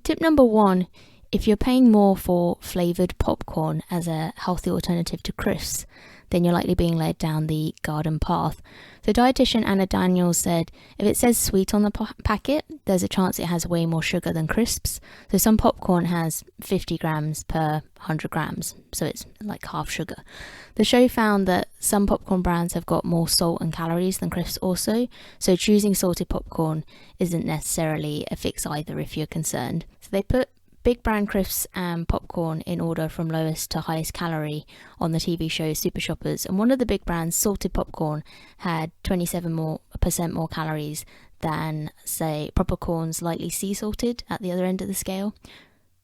Tip number 1, if you're paying more for flavoured popcorn as a healthy alternative to crisps, then you're likely being led down the garden path. So dietitian Anna Daniels said, if it says sweet on the packet, there's a chance it has way more sugar than crisps. So some popcorn has 50 grams per 100 grams, so it's like half sugar. The show found that some popcorn brands have got more salt and calories than crisps also, so choosing salted popcorn isn't necessarily a fix either if you're concerned. So they put big brand crisps and popcorn in order from lowest to highest calorie on the TV show Super Shoppers, and one of the big brands, salted popcorn, had 27% more calories than, say, proper corn's lightly sea salted at the other end of the scale.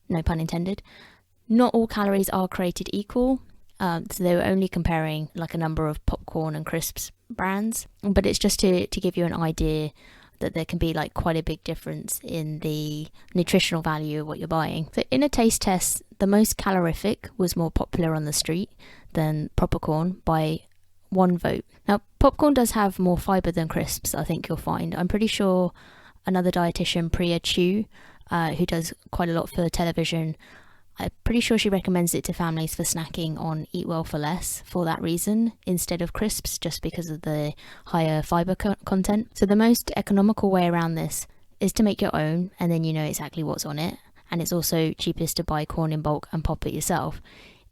No pun intended. Not all calories are created equal, so they were only comparing like a number of popcorn and crisps brands, but it's just to give you an idea that there can be like quite a big difference in the nutritional value of what you're buying. So in a taste test, the most calorific was more popular on the street than proper corn by 1 vote. Now, popcorn does have more fibre than crisps, I think you'll find. I'm pretty sure another dietitian, Priya Chu, who does quite a lot for television, I'm pretty sure she recommends it to families for snacking on Eat Well for Less for that reason, instead of crisps, just because of the higher fibre content. So the most economical way around this is to make your own, and then you know exactly what's on it. And it's also cheapest to buy corn in bulk and pop it yourself.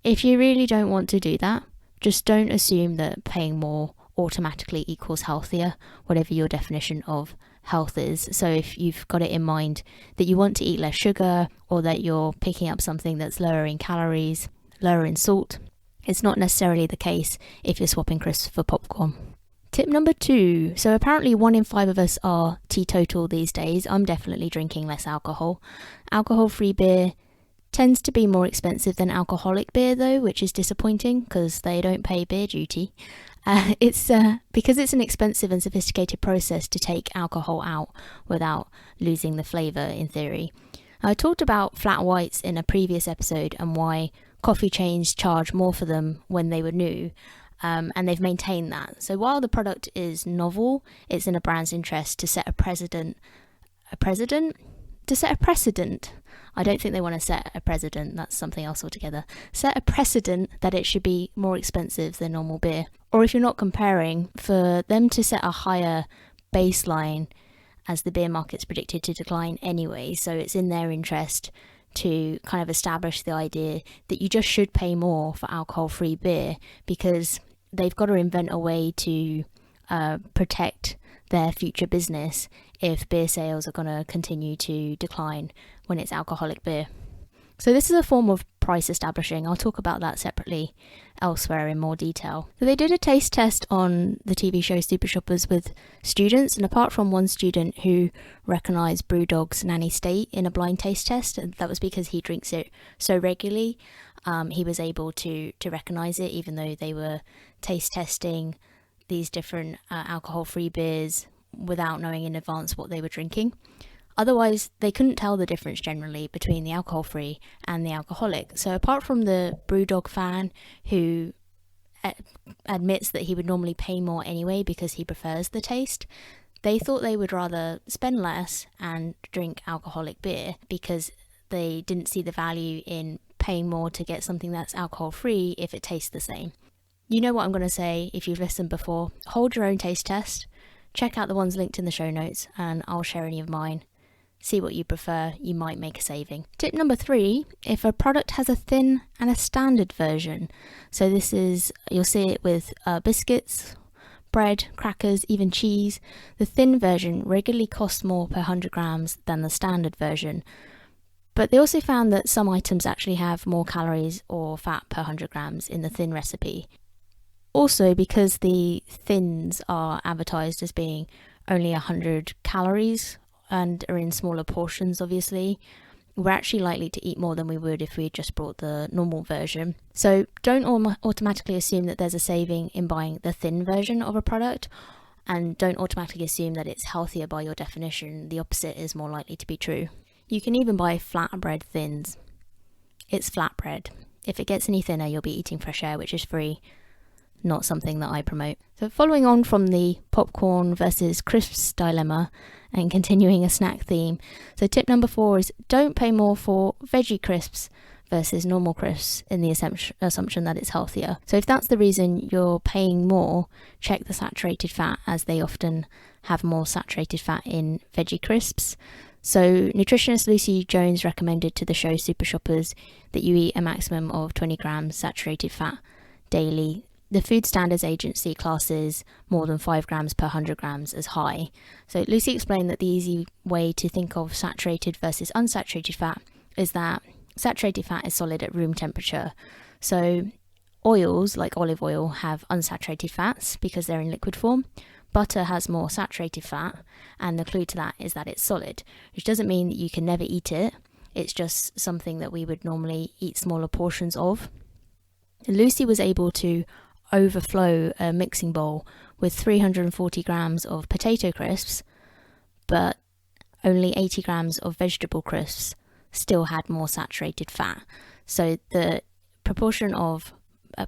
If you really don't want to do that, just don't assume that paying more automatically equals healthier, whatever your definition of health is. So if you've got it in mind that you want to eat less sugar, or that you're picking up something that's lower in calories, lower in salt, it's not necessarily the case if you're swapping crisps for popcorn. Tip number 2. So apparently 1 in 5 of us are teetotal these days. I'm definitely drinking less alcohol. Alcohol-free beer tends to be more expensive than alcoholic beer though, which is disappointing because they don't pay beer duty. It's because it's an expensive and sophisticated process to take alcohol out without losing the flavour in theory. I talked about flat whites in a previous episode and why coffee chains charge more for them when they were new, and they've maintained that. So while the product is novel, it's in a brand's interest to set a precedent. I don't think they want to set a precedent, that's something else altogether. Set a precedent that it should be more expensive than normal beer. Or if you're not comparing, for them to set a higher baseline as the beer market's predicted to decline anyway, so it's in their interest to kind of establish the idea that you just should pay more for alcohol-free beer, because they've got to invent a way to protect their future business if beer sales are going to continue to decline when it's alcoholic beer. So this is a form of price establishing. I'll talk about that separately elsewhere in more detail. So they did a taste test on the TV show Super Shoppers with students, and apart from one student who recognised Brewdog's Nanny State in a blind taste test, and that was because he drinks it so regularly, he was able to recognise it even though they were taste testing these different alcohol-free beers without knowing in advance what they were drinking. Otherwise, they couldn't tell the difference generally between the alcohol-free and the alcoholic. So apart from the Brewdog fan who admits that he would normally pay more anyway because he prefers the taste, they thought they would rather spend less and drink alcoholic beer because they didn't see the value in paying more to get something that's alcohol-free if it tastes the same. You know what I'm going to say if you've listened before. Hold your own taste test. Check out the ones linked in the show notes and I'll share any of mine. See what you prefer, you might make a saving. Tip number 3, if a product has a thin and a standard version. So this is, you'll see it with biscuits, bread, crackers, even cheese. The thin version regularly costs more per 100 grams than the standard version. But they also found that some items actually have more calories or fat per 100 grams in the thin recipe. Also, because the thins are advertised as being only 100 calories and are in smaller portions, obviously, we're actually likely to eat more than we would if we had just bought the normal version. So don't automatically assume that there's a saving in buying the thin version of a product, and don't automatically assume that it's healthier by your definition. The opposite is more likely to be true. You can even buy flatbread thins. It's flatbread. If it gets any thinner, you'll be eating fresh air, which is free. not something that I promote. So following on from the popcorn versus crisps dilemma and continuing a snack theme, so tip number 4 is don't pay more for veggie crisps versus normal crisps in the assumption that it's healthier. So if that's the reason you're paying more, check the saturated fat, as they often have more saturated fat in veggie crisps. So nutritionist Lucy Jones recommended to the show Super Shoppers that you eat a maximum of 20 grams saturated fat daily. The Food Standards Agency classes more than 5 grams per 100 grams as high. So Lucy explained that the easy way to think of saturated versus unsaturated fat is that saturated fat is solid at room temperature. So oils like olive oil have unsaturated fats because they're in liquid form. Butter has more saturated fat, and the clue to that is that it's solid, which doesn't mean that you can never eat it. It's just something that we would normally eat smaller portions of. Lucy was able to overflow a mixing bowl with 340 grams of potato crisps, but only 80 grams of vegetable crisps still had more saturated fat. So the proportion of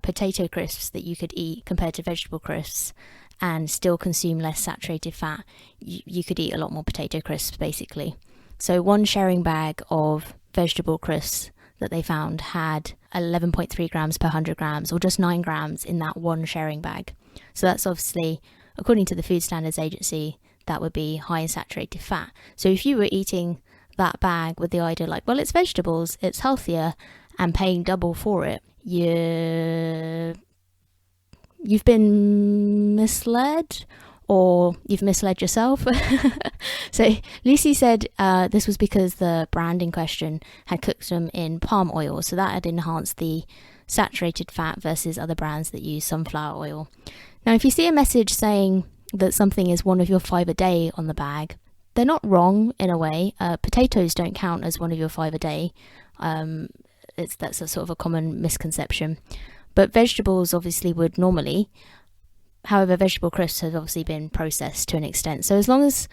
potato crisps that you could eat compared to vegetable crisps and still consume less saturated fat, you could eat a lot more potato crisps basically. So one sharing bag of vegetable crisps that they found had 11.3 grams per 100 grams, or just 9 grams in that one sharing bag. So that's obviously, according to the Food Standards Agency, that would be high in saturated fat. So if you were eating that bag with the idea like, well, it's vegetables, it's healthier, and paying double for it, you've been misled, or you've misled yourself. So Lucy said this was because the brand in question had cooked them in palm oil, so that had enhanced the saturated fat versus other brands that use sunflower oil. Now, if you see a message saying that something is one of your 5 a day on the bag, they're not wrong in a way. Potatoes don't count as one of your 5 a day. That's a sort of a common misconception. But vegetables obviously would normally. However, vegetable crisps have obviously been processed to an extent. So as long as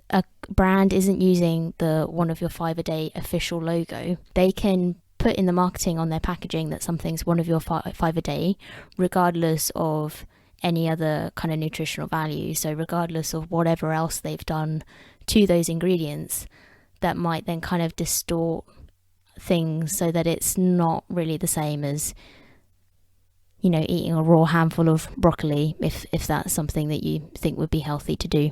a brand isn't using the one of your 5 a day official logo, they can put in the marketing on their packaging that something's one of your 5 a day, regardless of any other kind of nutritional value. So regardless of whatever else they've done to those ingredients, that might then kind of distort things so that it's not really the same as, you know, eating a raw handful of broccoli, if that's something that you think would be healthy to do.